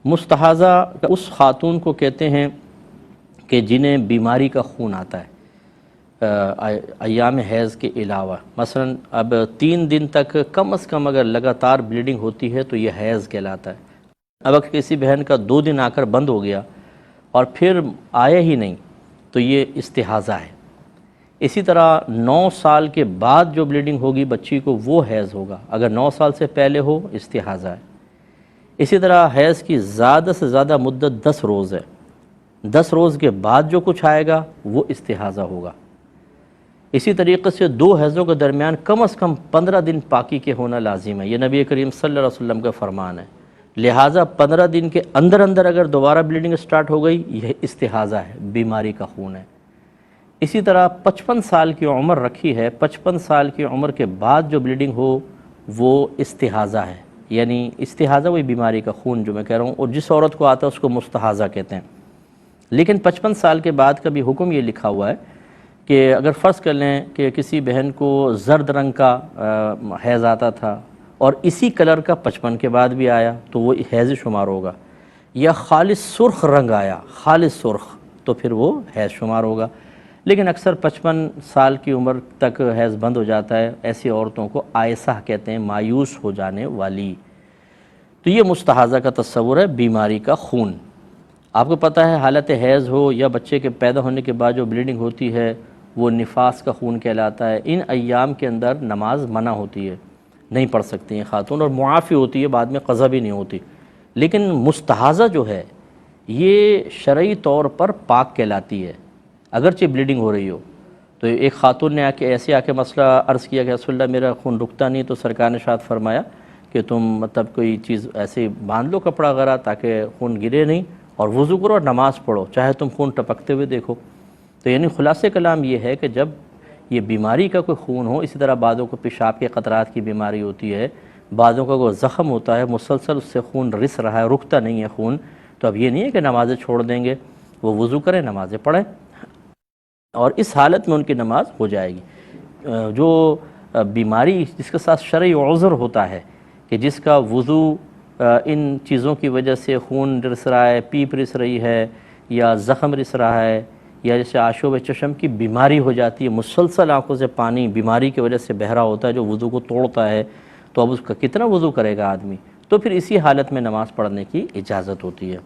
مستحاضہ اس خاتون کو کہتے ہیں کہ جنہیں بیماری کا خون آتا ہے ایام حیض کے علاوہ. مثلا اب 3 دن تک کم از کم اگر لگاتار بلیڈنگ ہوتی ہے تو یہ حیض کہلاتا ہے. اب اگر کسی بہن کا 2 دن آ کر بند ہو گیا اور پھر آیا ہی نہیں تو یہ استحاضہ ہے. اسی طرح 9 سال کے بعد جو بلیڈنگ ہوگی بچی کو وہ حیض ہوگا. اگر 9 سال سے پہلے ہو استحاضہ ہے. اسی طرح حیض کی زیادہ سے زیادہ مدت 10 روز ہے. 10 روز کے بعد جو کچھ آئے گا وہ استحاضہ ہوگا. اسی طریقے سے 2 حیضوں کے درمیان کم از کم 15 دن پاکی کے ہونا لازم ہے. یہ نبی کریم صلی اللہ علیہ وسلم کا فرمان ہے. لہٰذا 15 دن کے اندر اگر دوبارہ بلیڈنگ سٹارٹ ہو گئی یہ استحاضہ ہے، بیماری کا خون ہے. اسی طرح 55 سال کی عمر رکھی ہے، 55 سال کی عمر کے بعد جو بلیڈنگ ہو وہ استحاضہ ہے. یعنی استحاضہ وہی بیماری کا خون جو میں کہہ رہا ہوں، اور جس عورت کو آتا ہے اس کو مستحاضہ کہتے ہیں. لیکن 55 سال کے بعد کا بھی حکم یہ لکھا ہوا ہے کہ اگر فرض کر لیں کہ کسی بہن کو زرد رنگ کا حیض آتا تھا اور اسی کلر کا 55 کے بعد بھی آیا تو وہ حیض شمار ہوگا، یا خالص سرخ رنگ آیا، خالص سرخ، تو پھر وہ حیض شمار ہوگا. لیکن اکثر 55 سال کی عمر تک حیض بند ہو جاتا ہے. ایسی عورتوں کو آئسہ کہتے ہیں، مایوس ہو جانے والی. تو یہ مستحاضہ کا تصور ہے، بیماری کا خون. آپ کو پتہ ہے حالت حیض ہو یا بچے کے پیدا ہونے کے بعد جو بلیڈنگ ہوتی ہے وہ نفاس کا خون کہلاتا ہے. ان ایام کے اندر نماز منع ہوتی ہے، نہیں پڑھ سکتی ہیں خاتون، اور معافی ہوتی ہے، بعد میں قضا بھی نہیں ہوتی. لیکن مستحاضہ جو ہے یہ شرعی طور پر پاک کہلاتی ہے اگرچہ بلیڈنگ ہو رہی ہو. تو ایک خاتون نے ایسے آ کے مسئلہ عرض کیا کہ رسول اللہ میرا خون رکتا نہیں، تو سرکار نے ارشاد فرمایا کہ تم مطلب کوئی چیز ایسے باندھ لو کپڑا وغیرہ تاکہ خون گرے نہیں، اور وضو کرو اور نماز پڑھو، چاہے تم خون ٹپکتے ہوئے دیکھو. تو یعنی خلاصہ کلام یہ ہے کہ جب یہ بیماری کا کوئی خون ہو، اسی طرح بعضوں کو پیشاب کے قطرات کی بیماری ہوتی ہے، بعضوں کا کوئی زخم ہوتا ہے، مسلسل اس سے خون رس رہا ہے، رکتا نہیں ہے خون، تو اب یہ نہیں ہے کہ نمازیں چھوڑ دیں گے، وہ وضو کریں، نمازیں پڑھیں، اور اس حالت میں ان کی نماز ہو جائے گی. جو بیماری جس کے ساتھ شرعی عذر ہوتا ہے کہ جس کا وضو ان چیزوں کی وجہ سے خون رس رہا ہے، پیپ رس رہی ہے، یا زخم رس رہا ہے، یا جیسے آشوب چشم کی بیماری ہو جاتی ہے، مسلسل آنکھوں سے پانی بیماری کی وجہ سے بہہ رہا ہوتا ہے جو وضو کو توڑتا ہے، تو اب اس کا کتنا وضو کرے گا آدمی؟ تو پھر اسی حالت میں نماز پڑھنے کی اجازت ہوتی ہے.